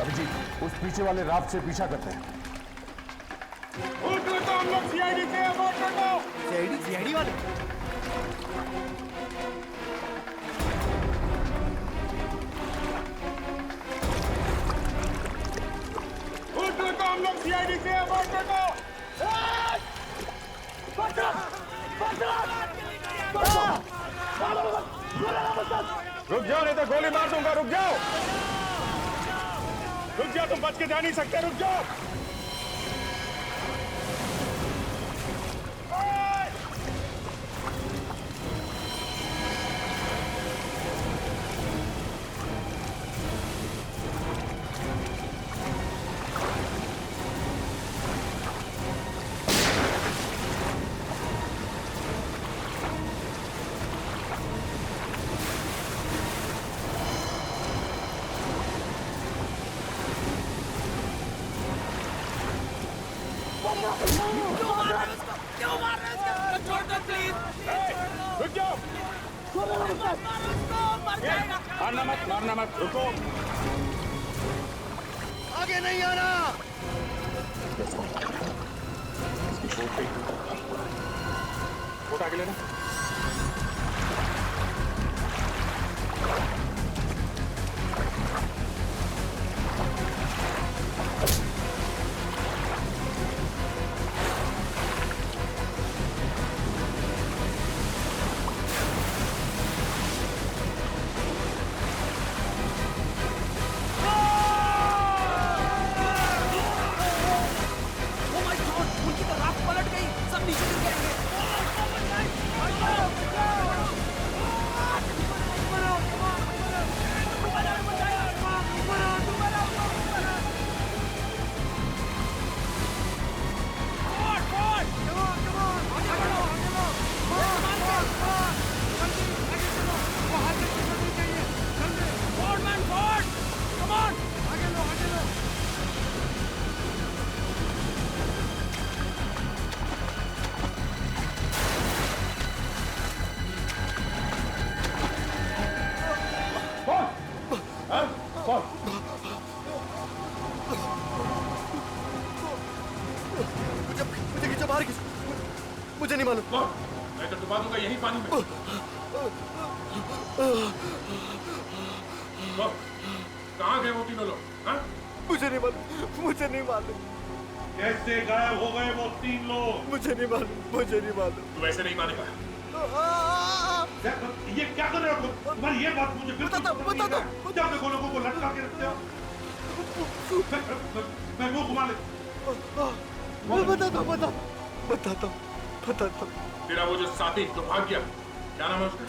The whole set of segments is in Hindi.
अभिजीत, उस पीछे वाले राफ्ट से पीछा करते हैं। हम लोग सीआईडी से अबॉर्ड कर दो। सीआईडी वाले? हम लोग सीआईडी से अबॉर्ड कर दो। रुक जाओ नहीं तो गोली मार दूंगा। रुक जाओ, तुम बच के जा नहीं सकते। रुक जाओ। क्यों मार रहे हो? छोड़ दो प्लीज। रुक जाओ। मारना मत, रुको। आगे नहीं आना। वोट आगे लेना। मुझे नहीं मालूम। मैं तो डुबा दूंगा यही पानी में। कहाँ गए वो तीनों लोग? मुझे नहीं मालूम। कैसे गायब हो गए वो तीन लोग? मुझे नहीं मालूम। तू वैसे नहीं मानेगा। ये क्या कर रहे हो? तुम्हारी ये बात मुझे बिल्कुल बता दो। जब देखो लोगों को लटका के रखते हो। मैं मुंह घुमा ले। बताता हूँ। तेरा वो जो साथी जो भाग गया, क्या नाम है उसका?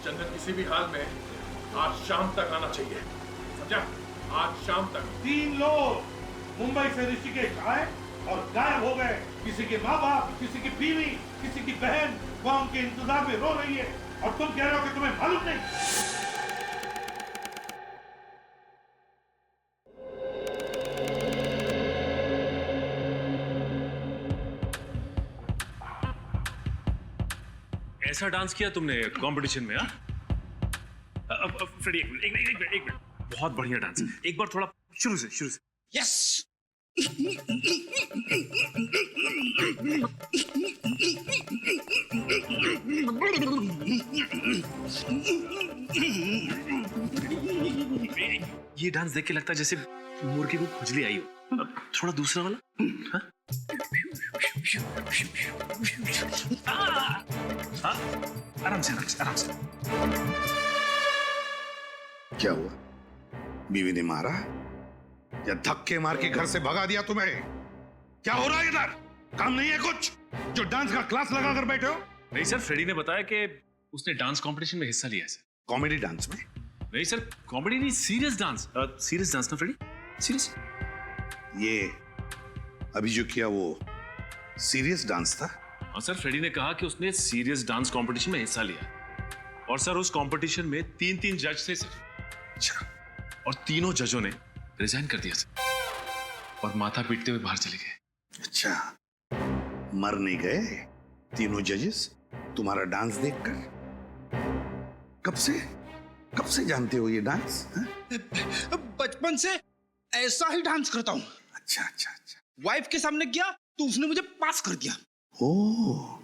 चंदन किसी भी हाल में आज शाम तक आना चाहिए, समझा? आज शाम तक। तीन लोग मुंबई से ऋषिकेश आए और गायब हो गए। किसी के माँ बाप, किसी की बीवी, किसी की बहन वहां उनके इंतजार में रो रही है और तुम कह रहे हो कि तुम्हें मालूम नहीं। ऐसा डांस किया तुमने कंपटीशन में? फ्रेडी, एक मिनट। बहुत बढ़िया डांस। एक बार थोड़ा शुरू से। यस। ये डांस देख के लगता है जैसे मुर्गे को खुजली आई हो। थोड़ा दूसरा वाला। हाँ? आराम से। क्या हुआ? बीवी ने मारा या धक्के मार के घर से भगा दिया तुम्हें? क्या हो रहा है इधर? काम नहीं है कुछ जो डांस का क्लास लगा कर बैठे हो? नहीं सर, फ्रेडी ने बताया कि उसने डांस कंपटीशन में हिस्सा लिया है सर। कॉमेडी डांस में? नहीं सर, कॉमेडी नहीं, सीरियस डांस। सीरियस डांस ना फ्रेडी, सीरियस। ये अभी जो किया वो सीरियस डांस था? हाँ सर, फ्रेडी ने कहा कि उसने सीरियस डांस कंपटीशन में हिस्सा लिया और सर उस कंपटीशन में 3 जज थे सर। अच्छा। और तीनों जजों ने रिजाइन कर दिया सर और माथा पीटते हुए बाहर चले गए। अच्छा, मर नहीं गए तीनों जजेस तुम्हारा डांस देखकर? कब से? कब से जानते हो ये डांस? बचपन से ऐसा ही डांस करता हूँ। अच्छा अच्छा अच्छा। वाइफ के सामने किया तो उसने मुझे पास कर दिया। ओह,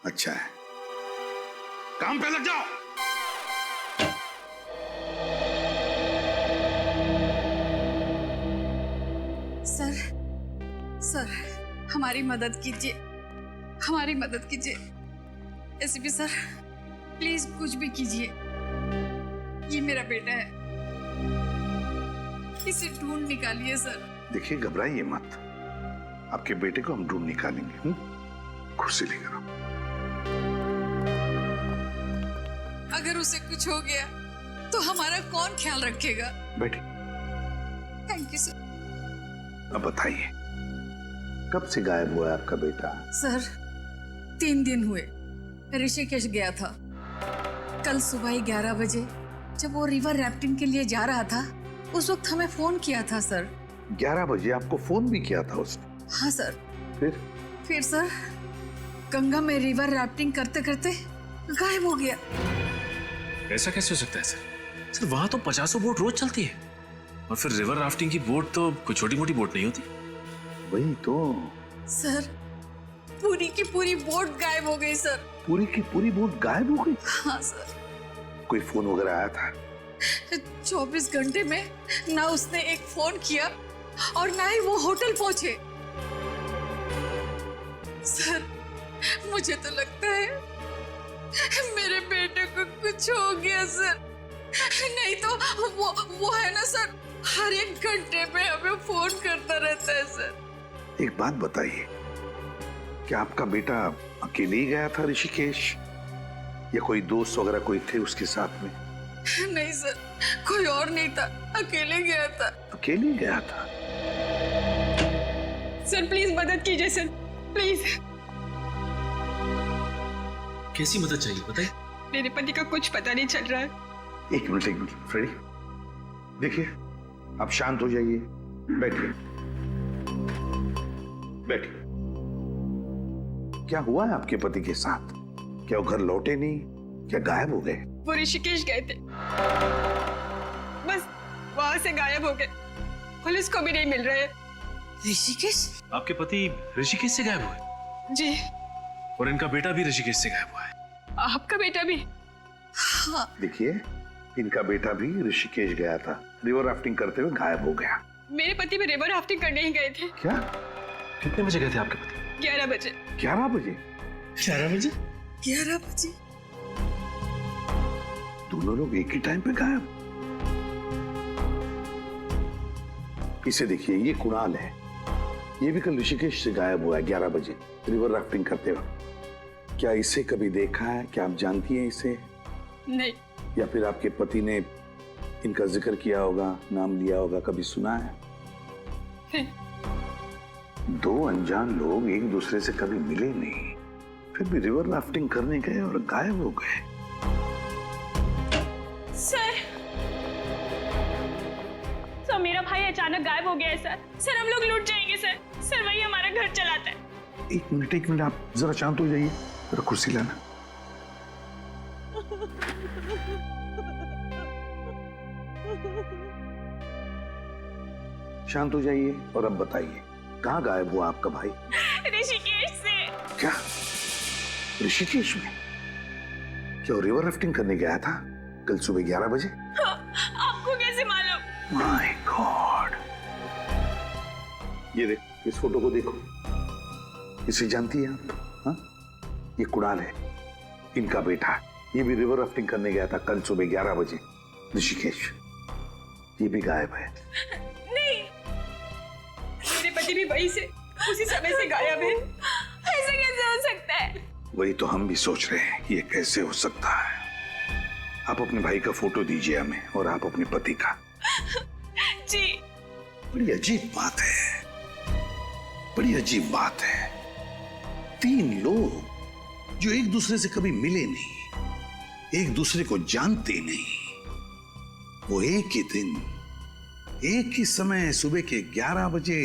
अच्छा है, काम पे लग जाओ। सर हमारी मदद कीजिए, हमारी मदद कीजिए। एसीपी सर प्लीज कुछ भी कीजिए, ये मेरा बेटा है, इसे ढूंढ निकालिए सर। देखिए घबराइए मत, आपके बेटे को हम ढूंढ निकालेंगे। कुर्सी लेकर आओ। अगर उसे कुछ हो गया तो हमारा कौन ख्याल रखेगा? बैठिए। Thank you sir. अब बताइए, कब से गायब हुआ है आपका बेटा? सर 3 दिन हुए। ऋषिकेश गया था। कल सुबह 11 बजे जब वो रिवर राफ्टिंग के लिए जा रहा था, उस वक्त हमें फोन किया था सर। 11 बजे आपको फोन भी किया था उसने? हाँ सर। फिर सर गंगा में रिवर राफ्टिंग करते करते गायब हो गया। ऐसा कैसे हो सकता है सर? सर वहां तो 50 बोट रोज चलती है, और फिर रिवर राफ्टिंग की बोट तो कोई छोटी मोटी बोट नहीं होती। वही तो सर, पूरी की पूरी बोट गायब हो गई सर। पूरी की पूरी बोट गायब हो गई? हाँ सर। कोई फोन वगैरह आया था? 24 घंटे में ना उसने एक फोन किया और ना ही वो होटल पहुंचे। सर मुझे तो लगता है मेरे बेटे को कुछ हो गया सर। नहीं तो वो है ना सर, हर एक घंटे में हमें फोन करता रहता है सर। एक बात बताइए, क्या आपका बेटा अकेले ही गया था ऋषिकेश, या कोई दोस्त वगैरह कोई थे उसके साथ में? नहीं सर, कोई और नहीं था, अकेले गया था। अकेले गया था? सर प्लीज मदद कीजिए सर, प्लीज। कैसी मदद चाहिए बताइए? मेरे पति का कुछ पता नहीं चल रहा है। एक मिनट फ्रेडी, देखिए आप शांत हो जाइए, बैठिए बैठिए। क्या हुआ है आपके पति के साथ? क्या वो घर लौटे नहीं, क्या गायब हो गए? वो ऋषिकेश गए थे, बस वहां से गायब हो गए। पुलिस को भी नहीं मिल रहे। ऋषिकेश? आपके पति ऋषिकेश से गायब हुए? जी। और इनका बेटा भी ऋषिकेश से गायब हुआ है? आपका बेटा भी? हाँ। देखिए, इनका बेटा भी ऋषिकेश गया था, रिवर राफ्टिंग करते हुए गायब हो गया। मेरे पति भी रिवर राफ्टिंग करने ही गए थे। क्या? कितने बजे गए थे आपके पति? 11 बजे। 11 बजे? 11 बजे? 11 बजे। दोनों लोग एक ही टाइम पे गायब? इसे देखिए, ये कुणाल है, ये भी कल ऋषिकेश से गायब हुआ है 11 बजे रिवर राफ्टिंग करते वक्त। क्या इसे कभी देखा है? क्या आप जानती हैं इसे? नहीं। या फिर आपके पति ने इनका जिक्र किया होगा, नाम लिया होगा, कभी सुना है? नहीं। दो अनजान लोग एक दूसरे से कभी मिले नहीं, फिर भी रिवर राफ्टिंग करने गए और गायब हो गए। सर मेरा भाई अचानक गायब हो गया है सर। हम लोग लूट जाएंगे सर। वही हमारा घर चलाता है। एक मिनट आप जरा शांत हो जाइए, जरा कुर्सी लाना। शांत हो जाइए और अब बताइए, कहाँ गायब हुआ आपका भाई? ऋषिकेश से। क्या ऋषिकेश में? क्या रिवर राफ्टिंग करने गया था कल सुबह 11 बजे? आपको कैसे मालूम? माय गॉड, ये देख, इस फोटो को देखो, इसे जानती हैं आप? हाँ, ये कुणाल है, इनका बेटा। ये भी रिवर राफ्टिंग करने गया था कल सुबह 11 बजे ऋषिकेश। ये भी गायब है। नहीं, मेरे पति भी वहीं से उसी समय से गायब है। ऐसा कैसे हो सकता है? वही तो हम भी सोच रहे हैं, ये कैसे हो सकता है। आप अपने भाई का फोटो दीजिए हमें, और आप अपने पति का। जी। बड़ी अजीब बात है, बड़ी अजीब बात है। 3 लोग जो एक दूसरे से कभी मिले नहीं, एक दूसरे को जानते नहीं, वो एक ही दिन, एक ही समय सुबह के 11 बजे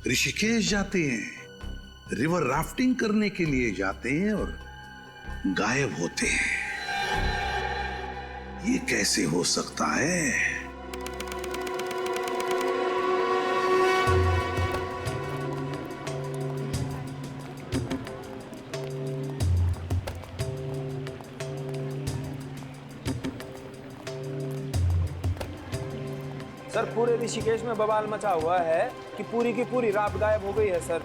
ऋषिकेश जाते हैं, रिवर राफ्टिंग करने के लिए जाते हैं और गायब होते हैं। ये कैसे हो सकता है? सर पूरे ऋषिकेश में बवाल मचा हुआ है कि पूरी की पूरी रात गायब हो गई है सर।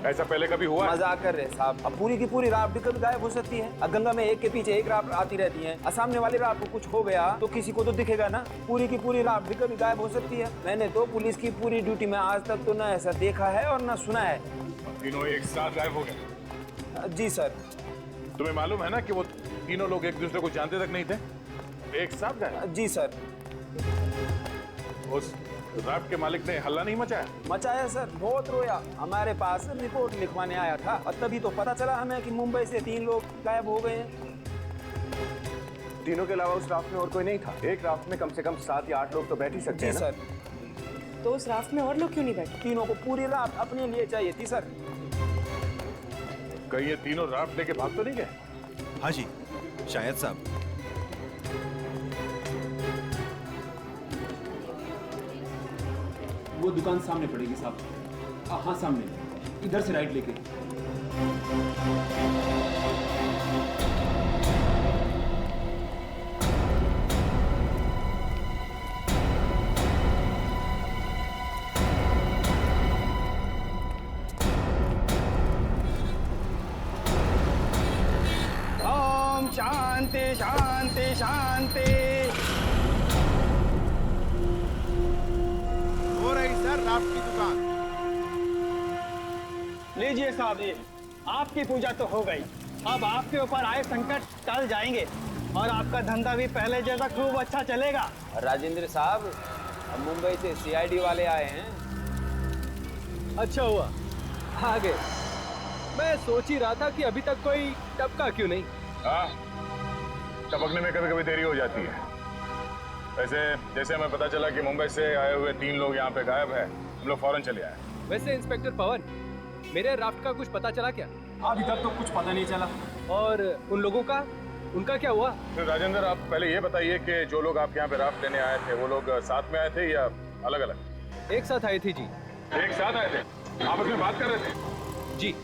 ऐसा पहले कभी हुआ है? मजाक कर रहे हैं साहब। अब पूरी की पूरी रात भी कभी गायब हो सकती है। अब गंगा में एक के पीछे एक रात आती रहती है। और सामने वाली रात को कुछ हो गया तो किसी को तो दिखेगा ना। पूरी की पूरी रात भी कभी गायब हो सकती है। मैंने तो पुलिस की पूरी ड्यूटी में आज तक तो न ऐसा देखा है और न सुना है। तीनों एक साथ गायब हो गए? जी सर। तुम्हें मालूम है ना कि वो तीनों लोग एक दूसरे को जानते तक नहीं थे? एक साथ गायब? जी सर। उस राफ्ट के मालिक ने हल्ला नहीं मचाया? मचाया सर, बहुत रोया। हमारे पास रिपोर्ट लिखवाने आया था और तभी तो पता चला हमें कि मुंबई से 3 लोग गायब हो गए हैं। तीनों के अलावा उस राफ्ट में और कोई नहीं था? एक राफ्ट में कम से कम 7 या 8 लोग तो बैठ ही सकते हैं ना? सर। तो उस राफ्ट में और लोग क्यों नहीं बैठे? तीनों को पूरी रात अपने लिए चाहिए थी सर। कहीं ये तीनों राफ्ट लेके भाग तो नहीं गए? हाँ जी, शायद साहब। वो दुकान सामने पड़ेगी साहब। हाँ सामने, इधर से राइट लेके। ओम शांति शांति शांति। हो रही सर राफ्ट की दुकान। लीजिए साहब, ये आपकी पूजा तो हो गई। अब आपके ऊपर आए संकट टल जाएंगे और आपका धंधा भी पहले जैसा खूब अच्छा चलेगा। राजेंद्र साहब, मुंबई से सीआईडी वाले आए हैं। अच्छा हुआ आ गए। मैं सोच ही रहा था कि अभी तक कोई टपका क्यों नहीं। हाँ, टपकने में कभी कभी देरी हो जाती है। वैसे जैसे हमें पता चला कि मुंबई से आए हुए 3 लोग यहाँ पे गायब है, हम लोग फौरन चले आए। वैसे इंस्पेक्टर पवन, मेरे राफ्ट का कुछ पता चला क्या? अभी तक तो कुछ पता नहीं चला। और उन लोगों का, उनका क्या हुआ? तो राजेंद्र, आप पहले ये बताइए कि जो लोग आपके यहाँ पे राफ्ट लेने आए थे वो लोग साथ में आए थे या अलग अलग? एक साथ आए थे जी। एक साथ आए थे? आपस में बात कर रहे थे? जी।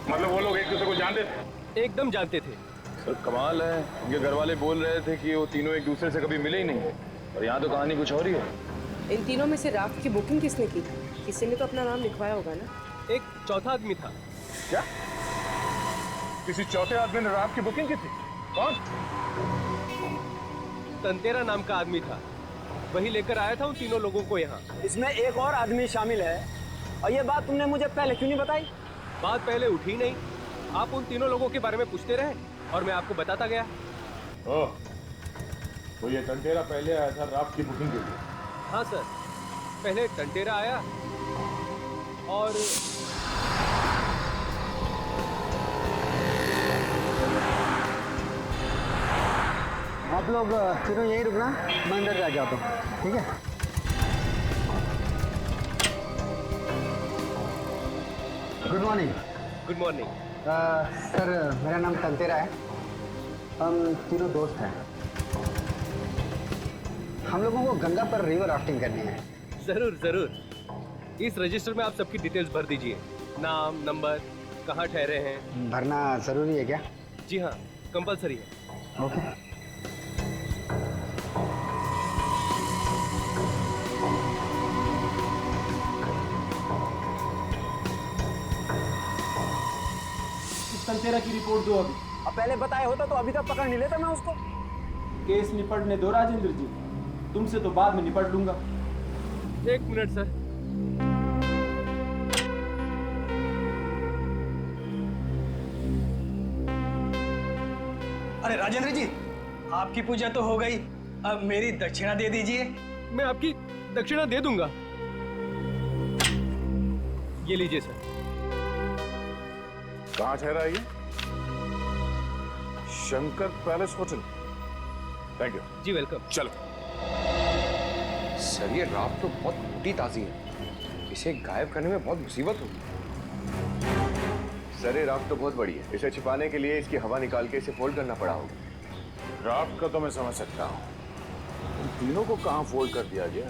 मतलब वो लोग एक दूसरे को जानते थे? एकदम जानते थे। सर कमाल है, उनके घर वाले बोल रहे थे कि वो तीनों एक दूसरे से कभी मिले ही नहीं, और यहाँ तो कहानी कुछ और ही है। इन तीनों में से राफ्ट की बुकिंग किसने की? किसी ने तो अपना नाम लिखवाया होगा ना? एक चौथा आदमी था। क्या? किसी चौथे आदमी ने राफ्ट की बुकिंग की थी? कौन? तंतेरा नाम का आदमी था, वही लेकर आया था उन तीनों लोगों को यहाँ। इसमें एक और आदमी शामिल है और ये बात तुमने मुझे पहले क्यों नहीं बताई? बात पहले उठी नहीं। आप उन तीनों लोगों के बारे में पूछते रहे और मैं आपको बताता गया। ओह, तो ये टंटेरा पहले आया था राफ्ट की बुकिंग के लिए? हाँ सर, पहले टंटेरा आया और आप लोग तीनों यहीं रुकना, मैं अंदर जाके आता हूँ, ठीक है? Good morning. Good morning. Sir मेरा नाम तंतेरा है। हम तीनों दोस्त हैं। हम लोगों को गंगा पर रिवर राफ्टिंग करनी है। जरूर जरूर। इस रजिस्टर में आप सबकी डिटेल्स भर दीजिए, नाम, नंबर, कहाँ ठहरे हैं। भरना जरूरी है क्या? जी हाँ, कंपलसरी है। ओके। तंतेरा की रिपोर्ट दो अभी। अब पहले बताया होता तो अभी तक पकड़ नहीं लेता मैं उसको। केस निपटने दो राजेंद्र जी, तुमसे तो बाद में निपट लूंगा। 1 मिनट सर। अरे राजेंद्र जी, आपकी पूजा तो हो गई, अब मेरी दक्षिणा दे दीजिए। मैं आपकी दक्षिणा दे दूंगा। ये लीजिए सर। कहाँ ठहरा है ये? Shankar palace hotel. Thank you. जी वेलकम। चलो। सर ये राफ्ट तो बहुत टूटी ताजी है, इसे गायब करने में बहुत मुसीबत होगी। सर ये राफ्ट तो बहुत बड़ी है, इसे छिपाने के लिए इसकी हवा निकाल के इसे फोल्ड करना पड़ा होगा। ड्राफ्ट का तो मैं समझ सकता हूँ, उन तीनों को कहाँ फोल्ड कर दिया गया?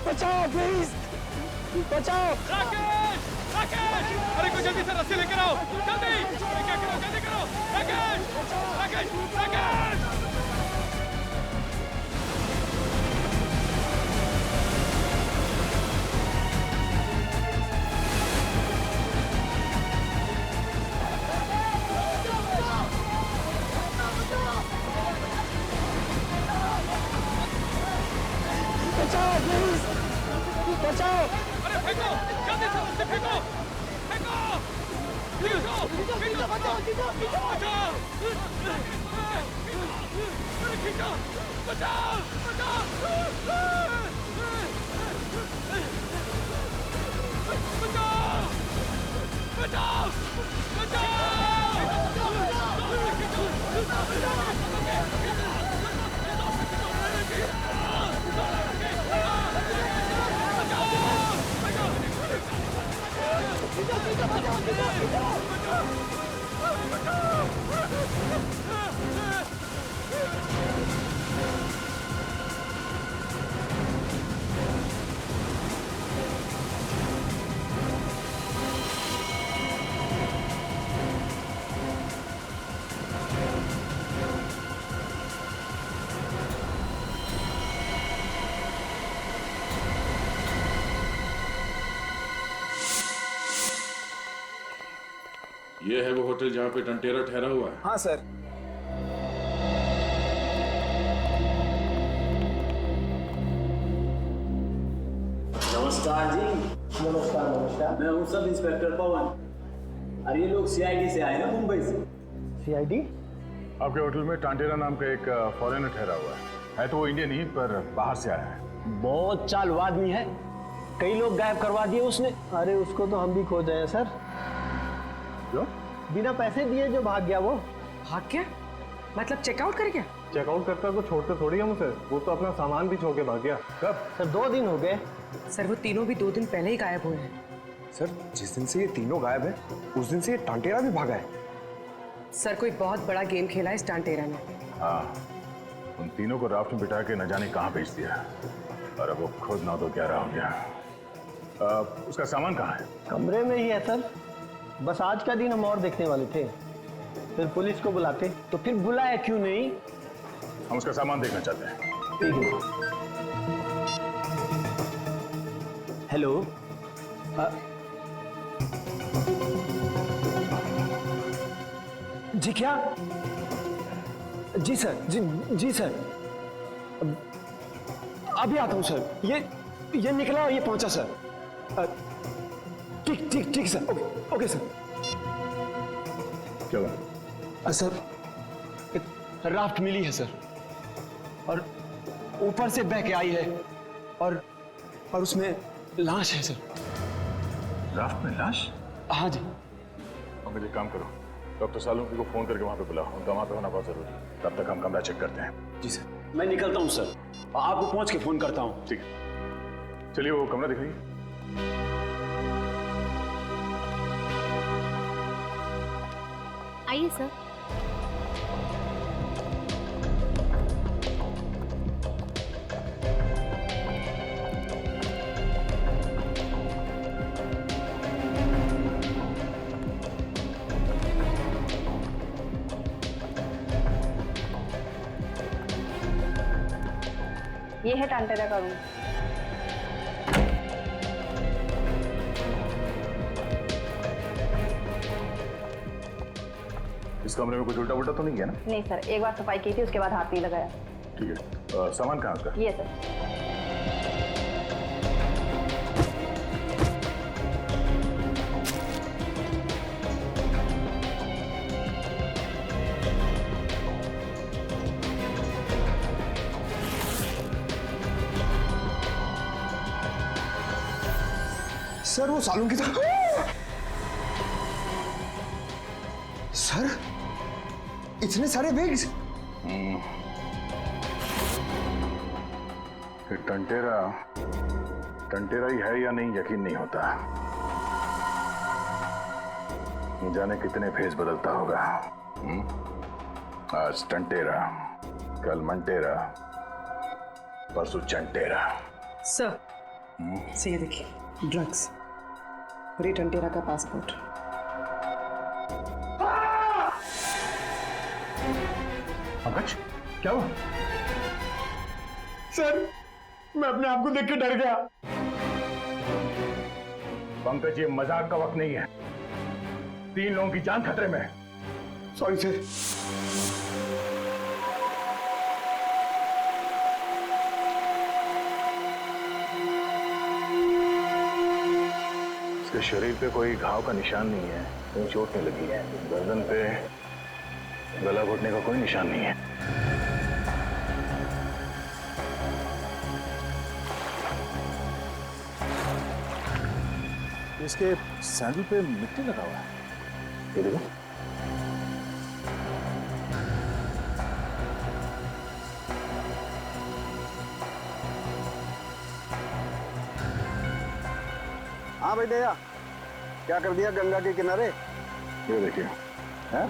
बचाओ प्लीज, बचाओ। राकेश, राकेश, अरे कोई जल्दी से रस्सी लेकर आओ, जल्दी। क्या करो, जल्दी करो। राकेश, राकेश, राकेश। बचाओ प्लीज, बचाओ। अरे फेंको, जल्दी से रस्सी फेंको, फेंको, फेंको, फेंको, बचाओ, बचाओ, अरे खींचो, बचाओ, बचाओ, बचाओ, बचाओ, ये है वो होटल जहाँ पे टंटेरा ठहरा हुआ है? हाँ सर। नमस्कार जी। नमस्कार नमस्कार। मैं हूँ सब इंस्पेक्टर पवन। अरे ये लोग सीआईडी से आए ना, मुंबई से। सीआईडी? आपके होटल में टांटेरा नाम का एक फॉरेनर ठहरा हुआ है तो वो इंडियन ही पर बाहर से आया है। बहुत चालू आदमी है, कई लोग गायब करवा दिए उसने। अरे उसको तो हम भी खोज रहे हैं सर। क्यों? बिना पैसे दिए जो भाग गया वो। भाग गया? मतलब चेकआउट कर गया? चेकआउट करता तो छोड़ते थोड़ी हम उसे, वो तो अपना सामान भी छोड़ के भाग गया। कब? सर 2 दिन हो गए। सर वो तीनों भी 2 दिन पहले ही गायब हुए हैं। सर जिस दिन से ये तीनों गायब है उस दिन से ये टांटेरा भी भागा है। सर कोई बहुत बड़ा गेम खेला है इस टांटेरा ने। हाँ, उन तीनों को राफ्ट में बिठा के न जाने कहाँ भेज दिया और अब वो खुद ना तो 11 हो गया। उसका सामान कहाँ है? कमरे में ही है सर। बस आज का दिन हम और देखने वाले थे, फिर पुलिस को बुलाते, तो फिर बुलाया क्यों नहीं? हम उसका सामान देखना चाहते हैं। ठीक है। हेलो। जी क्या? जी सर, जी सर। अभी आता हूँ सर। ये निकला और ये पहुंचा सर। ठीक ठीक ठीक सर। Okay sir. क्या हुआ? सर राफ्ट मिली है सर, और ऊपर से बह के आई है और उसमें लाश है सर। राफ्ट में लाश? हाँ जी। अब मुझे काम करो, डॉक्टर सालुंकी को फोन करके वहां पे बुलाओ, उनका वहां पे होना बहुत जरूरी है। तब तक हम कमरा चेक करते हैं। जी सर। मैं निकलता हूँ सर, आपको पहुंच के फोन करता हूँ। ठीक है, चलिए वो कमरा दिखाइए। आइए सर। ये है टांटेरा का रूम। इस कमरे में कुछ उल्टा उल्टा तो नहीं किया ना? नहीं सर, एक बार सफाई की थी, उसके बाद हाथ नहीं लगाया। ठीक है। सामान कहाँ उसका? ये सर। सर वो सालों की था। सर इतने सारे विग्स। ये टंटेरा ही है या नहीं यकीन नहीं होता। न जाने कितने फेस बदलता होगा। आज टंटेरा, कल मंटेरा, परसों चंटेरा। सर से ये देखिए, ड्रग्स और ये टंटेरा का पासपोर्ट। पंकज, क्या हुआ? सर मैं अपने आप को देख के डर गया। पंकज, ये मजाक का वक्त नहीं है। 3 लोगों की जान खतरे में है। Sorry sir. इसके शरीर पे कोई घाव का निशान नहीं है, कोई चोट नहीं लगी है। गर्दन पे गला घोटने का कोई निशान नहीं है। इसके सैंडल पे मिट्टी लगा हुआ है। ये देखो। हाँ भाई दया, क्या कर दिया गंगा के किनारे? ये देखिए। हैं?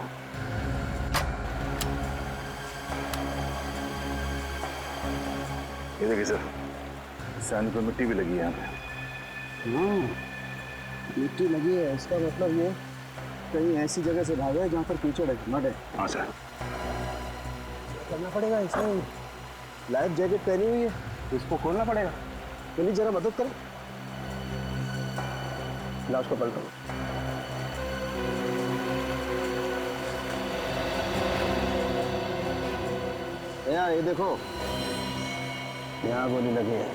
ये देखिए सर, सैंडल पे मिट्टी भी लगी है यहाँ पे। मिट्टी लगी है, इसका मतलब ये कहीं ऐसी जगह से भागा है जहाँ पर कीचड़ है, मड है। हाँ सर। करना पड़ेगा, इसमें लाइफ जैकेट पहनी हुई है, इसको खोलना पड़ेगा। प्लीज जरा मदद करें। लाश को पलटो। यहाँ ये देखो, यहाँ गोली लगी है।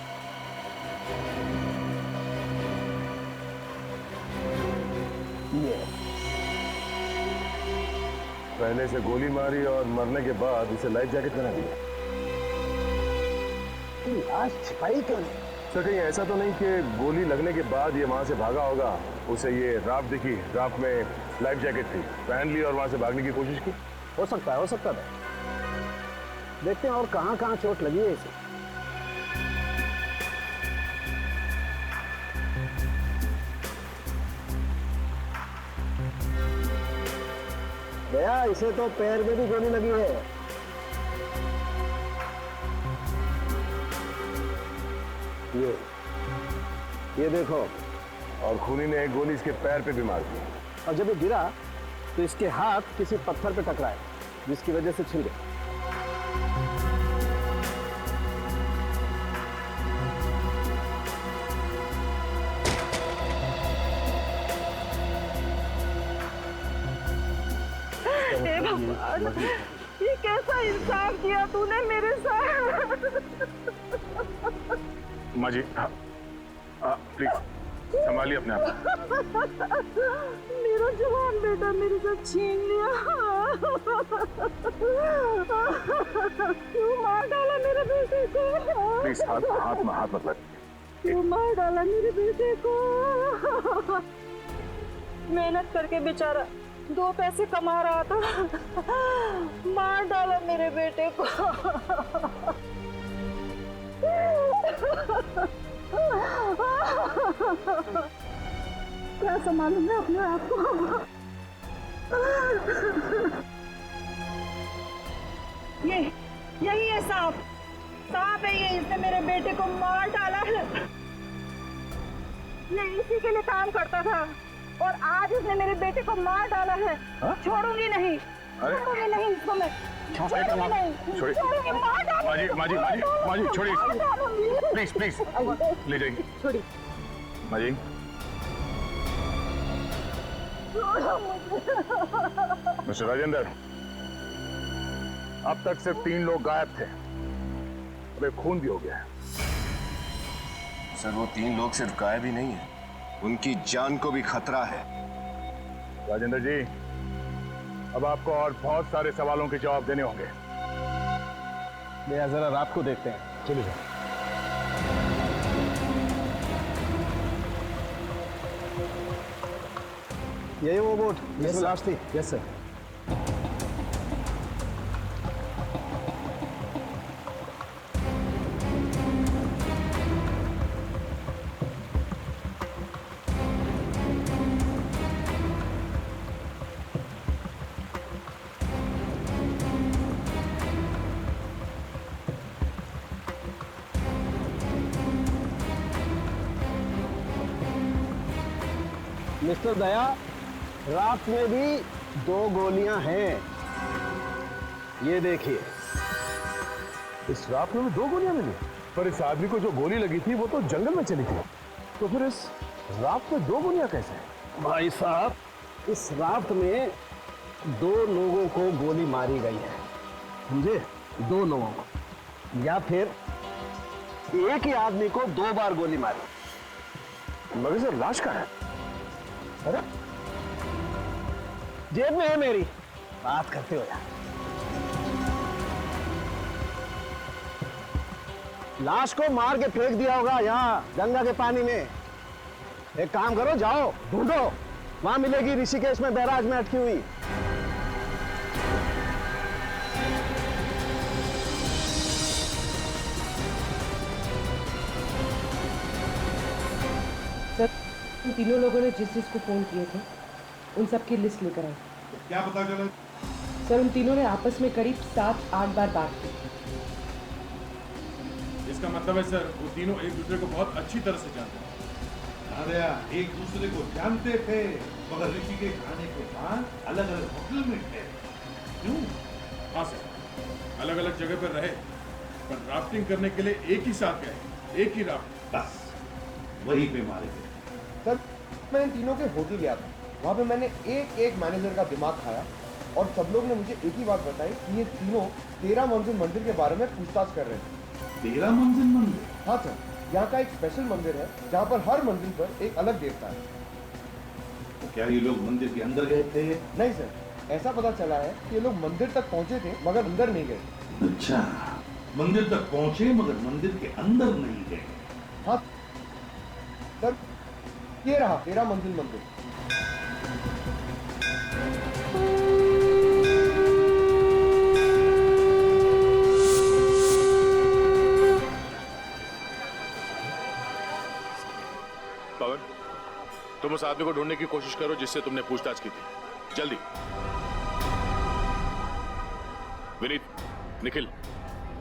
ये पहले से गोली मारी और मरने के बाद इसे लाइफ जैकेट पहना दिया। लाश छिपाई क्यों नहीं? सर कहीं ऐसा तो नहीं कि गोली लगने के बाद ये वहां से भागा होगा, उसे ये राफ्ट दिखी, राफ्ट में लाइफ जैकेट थी, पहन ली और वहां से भागने की कोशिश की? हो सकता है, हो सकता है। देखते हैं और कहाँ कहाँ चोट लगी है इसे। भैया इसे तो पैर में भी गोली लगी है। ये देखो, और खूनी ने एक गोली इसके पैर पे भी मार दी। और जब ये गिरा तो इसके हाथ किसी पत्थर पे टकराए, जिसकी वजह से छिल गए। हे भगवान, ये कैसा इंसाफ किया तूने मेरे साथ? माँ जी, प्लीज संभालिए अपने आप। मेरा जवान बेटा मेरे साथ छीन लिया। क्यों मार डाला मेरे बेटे को? प्लीज हाथ मत लग। क्यों मार डाला मेरे बेटे को? मेहनत करके बेचारा 2 पैसे कमा रहा था, मार डाला मेरे बेटे को। क्या संभालूं मैं अपने आप को? यही है सांप है ये, इसने मेरे बेटे को मार डाला है। ये इसी के लिए काम करता था और आज इसने मेरे बेटे को मार डाला है। छोड़ूंगी नहीं, छोड़ूंगी नहीं इसको मैं। छोड़िए माजी माजी माजी माजी छोड़िए प्लीज प्लीज ले जाइए छोड़िए माजी। मिस्टर राजेंद्र, अब तक सिर्फ 3 लोग गायब थे, अब एक खून भी हो गया है। सर वो 3 लोग सिर्फ गायब ही नहीं है, उनकी जान को भी खतरा है। राजेंद्र जी, अब आपको और बहुत सारे सवालों के जवाब देने होंगे। जरा रात को देखते हैं, चलिए सर। यही वो बोट जिसमें लाश थी? Yes sir. मिस्टर दया, राफ्ट में भी 2 गोलियां हैं, ये देखिए। इस राफ्ट में 2 गोलियां मिली, पर इस आदमी को जो गोली लगी थी वो तो जंगल में चली थी, तो फिर इस राफ्ट में 2 गोलियां कैसे? भाई साहब, इस राफ्ट में 2 लोगों को गोली मारी गई है, समझे? 2 लोगों को, या फिर एक ही आदमी को 2 बार गोली मारी। मगर सर लाश कहाँ है? अरे जेब में है मेरी, बात करते हो यार। लाश को मार के फेंक दिया होगा यहाँ गंगा के पानी में। एक काम करो, जाओ ढूंढो, वहां मिलेगी ऋषिकेश में बैराज में अटकी हुई। सर, उन तीनों लोगों ने जिस जिसको फोन किए थे उन सब की लिस्ट लेकर आए। क्या पता चला? सर, उन तीनों ने आपस में करीब 7-8 बार बात की। इसका मतलब है सर, वो तीनों एक दूसरे को बहुत अच्छी तरह से जानते हैं। अरे एक दूसरे को जानते थे, मगर ऋषिकेश आने के बाद अलग अलग होटल में थे। क्यों? हाँ सर, अलग अलग जगह पर रहे, पर राफ्टिंग करने के लिए एक ही साथ गए, एक ही राफ्ट, बस वहीं पे मारे गए। सर, मैं इन तीनों के होटल गया था, वहाँ पे मैंने एक मैनेजर का दिमाग खाया और सब लोग ने मुझे एक ही बात बताई कि ये तीनों 13 मंजिल मंदिर के बारे में पूछताछ कर रहे थे। 13 मंजिल मंदिर? हाँ सर, यहाँ का एक स्पेशल मंदिर है जहाँ पर हर मंजिल पर एक अलग देवता है। तो क्या ये लोग मंदिर के अंदर गए थे? नहीं सर, ऐसा पता चला है कि ये लोग मंदिर तक पहुँचे थे मगर अंदर नहीं गए। अच्छा, मंदिर तक पहुँचे मगर मंदिर के अंदर नहीं गए। हाँ सर, ये रहा 13 मंजिल मंदिर। पवन, तुम उस आदमी को ढूंढने की कोशिश करो जिससे तुमने पूछताछ की थी, जल्दी। विनीत, निखिल,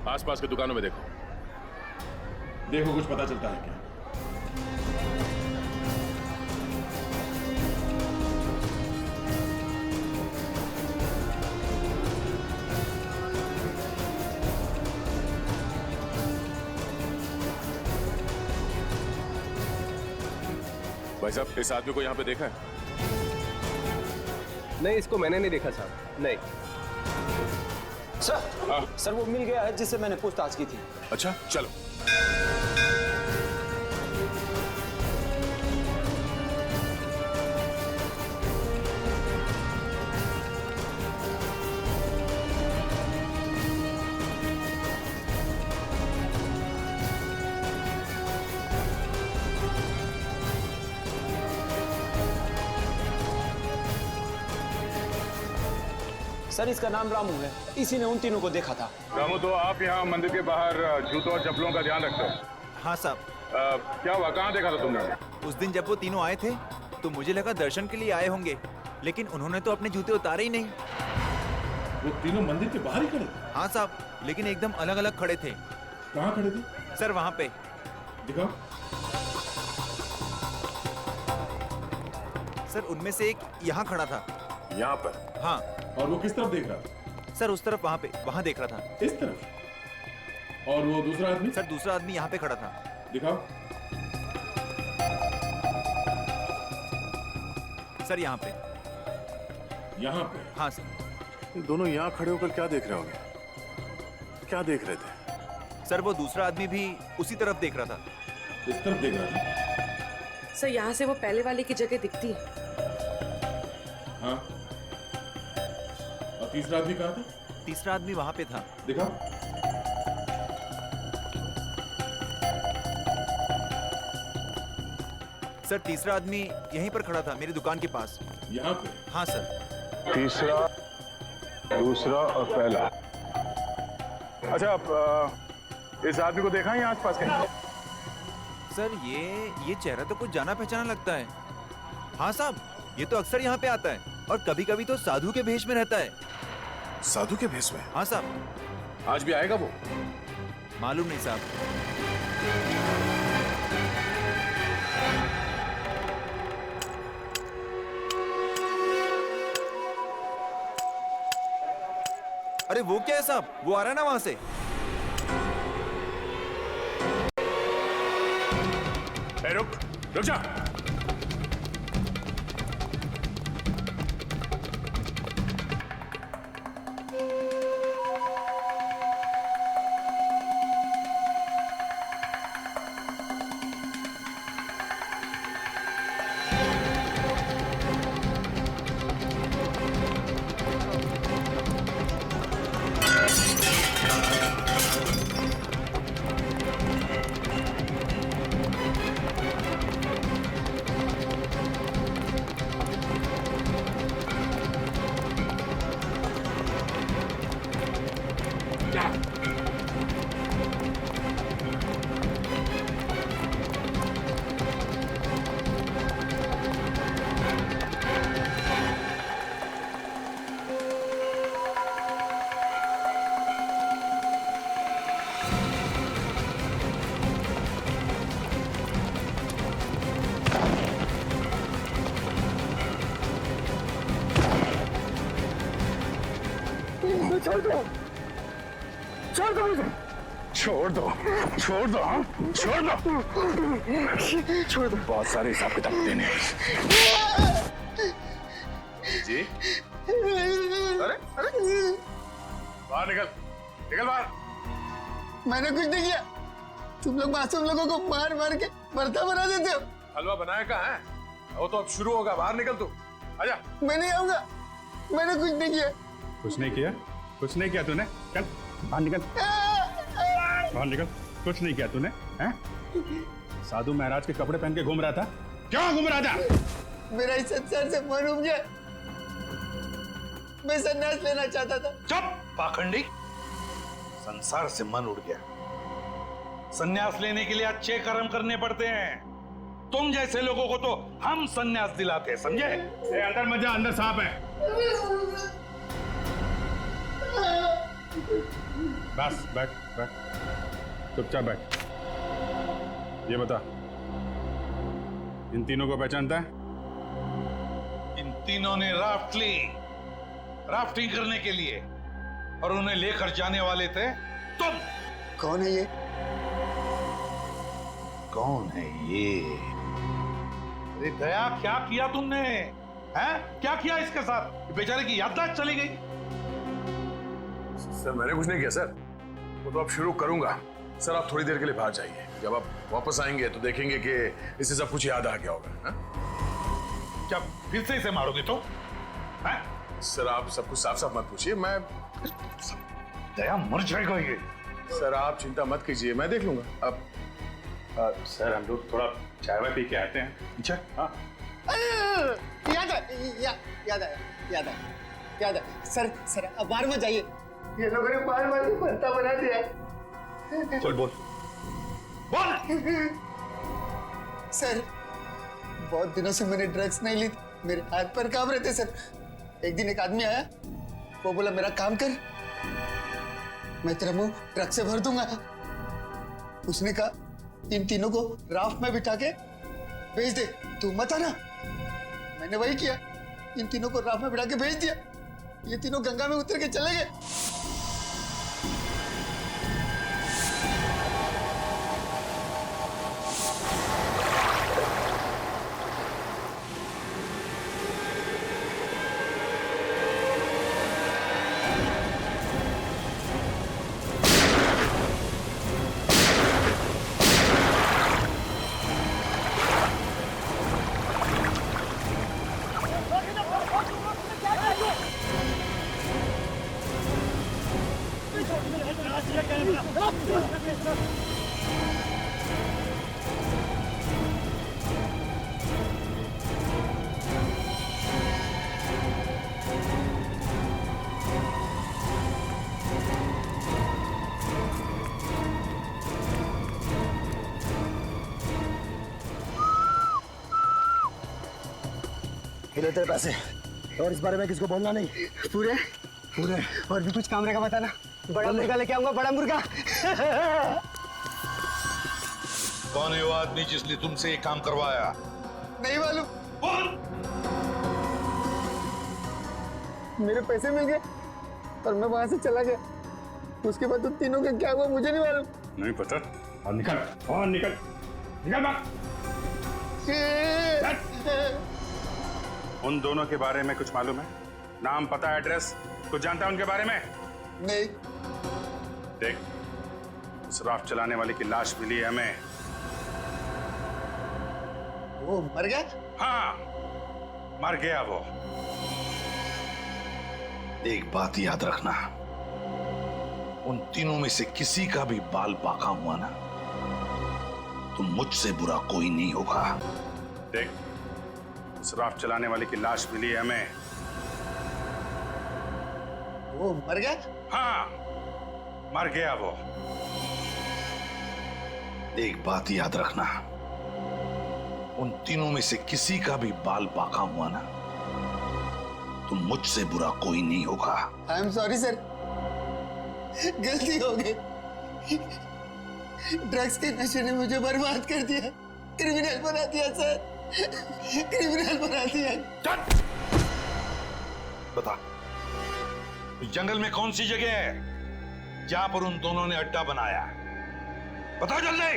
आसपास की दुकानों में देखो। देखो कुछ पता चलता है क्या? भाई साहब, इस आदमी को यहाँ पे देखा है? नहीं, इसको मैंने नहीं देखा साहब, नहीं। सर, सर वो मिल गया है जिससे मैंने पूछताछ की थी। अच्छा, चलो। सर, इसका नाम रामू है, इसी ने उन तीनों को देखा था। रामू, तो आप यहाँ मंदिर के बाहर जूतों और चप्पलों का ध्यान रखते हो? हाँ साहब। क्या हुआ, कहाँ देखा था तुमने? उस दिन जब वो तीनों आए थे तो मुझे लगा दर्शन के लिए आए होंगे, लेकिन उन्होंने तो अपने जूते उतारे ही नहीं। वो तीनों मंदिर के बाहर ही खड़े थे? हाँ साहब, लेकिन एकदम अलग अलग खड़े थे। कहाँ खड़े थे? सर वहाँ पे। दिखाओ। सर उनमें से एक यहाँ खड़ा था। यहाँ पर? हाँ। और वो किस तरफ देख रहा था? सर उस तरफ, वहां देख रहा था। इस तरफ? और वो दूसरा आदमी? सर दूसरा आदमी यहाँ पे खड़ा था। दिखाओ। सर यहाँ पे। यहाँ पे? हाँ सर। दोनों यहाँ खड़े होकर क्या देख रहे होंगे? क्या देख रहे थे? सर वो दूसरा आदमी भी उसी तरफ देख रहा था। इस तरफ देख रहा था? सर यहाँ से वो पहले वाले की जगह दिखती है। हाँ। और तीसरा आदमी कहाँ था? तीसरा आदमी वहां पे था। दिखाओ। सर तीसरा आदमी यहीं पर खड़ा था मेरी दुकान के पास। यहाँ पे? हाँ सर। तीसरा, दूसरा और पहला। अच्छा, आप इस आदमी को देखा है यहाँ आसपास कहीं? सर ये चेहरा तो कुछ जाना पहचाना लगता है। हाँ साहब, ये तो अक्सर यहाँ पे आता है और कभी कभी तो साधु के भेष में रहता है। साधु के भेष में? हाँ साहब। आज भी आएगा वो? मालूम नहीं साहब। अरे वो क्या है साहब, वो आ रहा है ना वहां से। रुक जा। छोड़ दो, छोड़ दो मुझे। छोड़ दो, छोड़ दो, हाँ? छोड़ दो, छोड़ दो। बहुत सारे हिसाब किताब देने हैं। जी? अरे बाहर निकल, निकल बाहर। मैंने कुछ नहीं किया। तुम लोग मासूम लोगों को मार मार के भरता बना देते हो। हलवा बनाया कहाँ है? वो तो अब शुरू होगा। बाहर निकल तू, आजा। मैं नहीं आऊंगा, मैंने कुछ नहीं किया। कुछ नहीं किया? कुछ नहीं किया तूने? चल बाहर निकल, बाहर निकल। कुछ नहीं किया तूने? हैं? साधु महाराज के कपड़े पहन के घूम रहा था। क्यों घूम रहा था? मेरा इस संसार से मन उब गया। मैं संन्यास लेना चाहता था। चुप पाखंडी। संसार से मन उड़ गया। संन्यास लेने के लिए अच्छे कर्म करने पड़ते हैं। तुम जैसे लोगों को तो हम संन्यास दिलाते हैं, समझे? अंदर मत जा, अंदर सांप है। बस बैठ बैठ, चुपचाप बैठ। ये बता, इन तीनों को पहचानता है? इन तीनों ने राफ्ट ली, राफ्टिंग करने के लिए, और उन्हें लेकर जाने वाले थे तुम। कौन है ये? कौन है ये? अरे दया, क्या किया तुमने? हैं? क्या किया इसके साथ? बेचारे की याददाश्त चली गई। सर मैंने कुछ नहीं किया सर, वो तो अब शुरू करूंगा। सर आप थोड़ी देर के लिए बाहर जाइए, जब आप वापस आएंगे तो देखेंगे कि इसे सब कुछ याद आ गया होगा। हा? क्या फिर से इसे मारोगे तो? हैं? सर आप सब कुछ साफ साफ मत पूछिए, मैं दया मर जाएगा ये। सर आप चिंता मत कीजिए, मैं देख लूंगा। अब सर हम लोग थोड़ा चाय वाय पी के आते हैं। अच्छा हाँ याद है, याद है। सर अब बाहर मत जाइए। ये लोगों ने मार मार के भरता बना दिया। चल बोल बोल। सर बहुत दिनों से मैंने ड्रग्स नहीं ली, मेरे हाथ पर कांप रहे थे सर। एक दिन एक आदमी आया, वो बोला मेरा काम कर, मैं तेरा मुंह ट्रक से भर दूंगा। उसने कहा इन तीनों को राफ्ट में बिठा के भेज दे, तू मत आना। मैंने वही किया, इन तीनों को राफ्ट में बिठा के भेज दिया। ये तीनों गंगा में उतर के चले गए। मिले तेरे पैसे और इस बारे में किसको बोलना नहीं। पूरे पूरे और भी कुछ काम रहेगा बताना। बड़ा मुर्गा लेके आऊंगा, बड़ा मुर्गा। कौन है वो आदमी जिसने तुमसे ये काम करवाया? नहीं मालूम। मेरे पैसे मिल गए और मैं वहां से चला गया। उसके बाद तुम तीनों का क्या हुआ मुझे नहीं मालूम। नहीं पता। और निकल, और निकल, निकल भाग। उन दोनों के बारे में कुछ मालूम है? नाम, पता, एड्रेस कुछ जानता है उनके बारे में? नहीं। देख, उस राफ्ट चलाने वाले की लाश मिली है हमें। वो मर गया? हाँ, मर गया वो। एक बात याद रखना, उन तीनों में से किसी का भी बाल बाका हुआ ना तो मुझसे बुरा कोई नहीं होगा। देख, उस राफ्ट चलाने वाले की लाश मिली है हमें। वो मर गया? हाँ, मर गया वो। एक बात याद रखना, उन तीनों में से किसी का भी बाल बाका हुआ ना तो मुझसे बुरा कोई नहीं होगा। आई एम सॉरी सर, गलती हो गई। ड्रग्स के नशे ने मुझे बर्बाद कर दिया, क्रिमिनल बना दिया सर, क्रिमिनल बना दिया। बता, इस जंगल में कौन सी जगह है जहां पर उन दोनों ने अड्डा बनाया? बताओ जल्दी।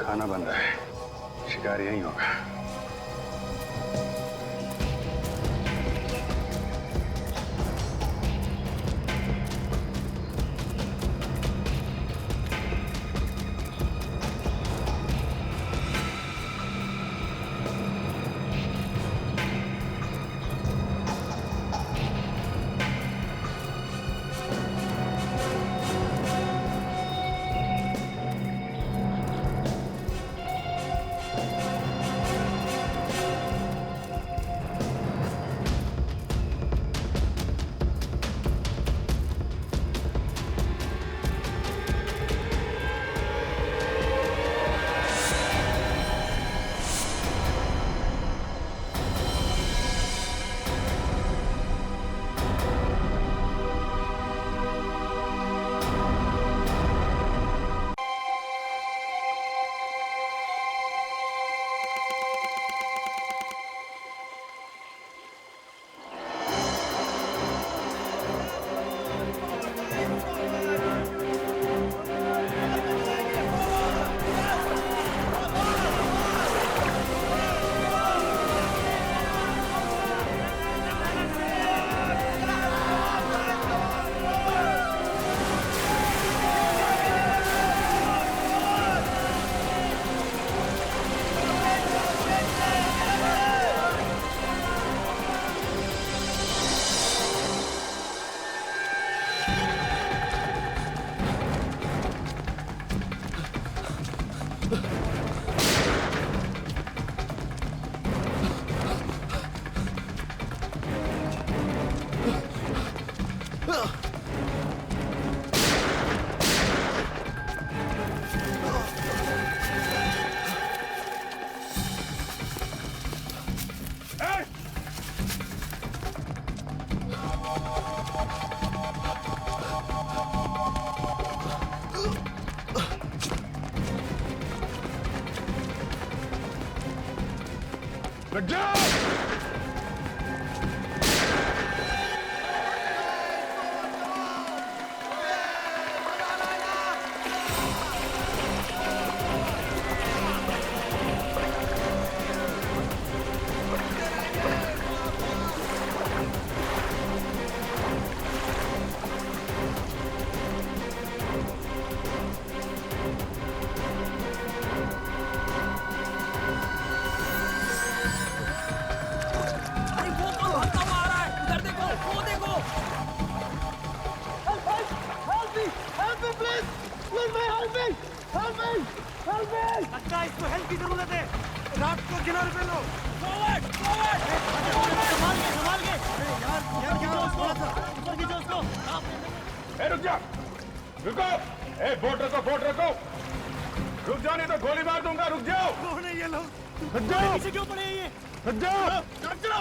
खाना बन रहा है, शिकार यही होगा। लग जाओ। लगता है इसको हेल्प की जरूरत है। राफ्ट को किनारे पे लो। फॉरवर्ड फॉरवर्ड संभाल के संभाल के। अरे यार क्या उसको ऊपर खींचो उसको। ए रुक जा, रुको। ए बोट रखो। रुक जाओ नहीं तो गोली मार दूंगा। रुक जाओ। कौन है ये लोग? रुक जाओ। पीछे क्यों पड़े हैं ये? रुक जाओ। चलो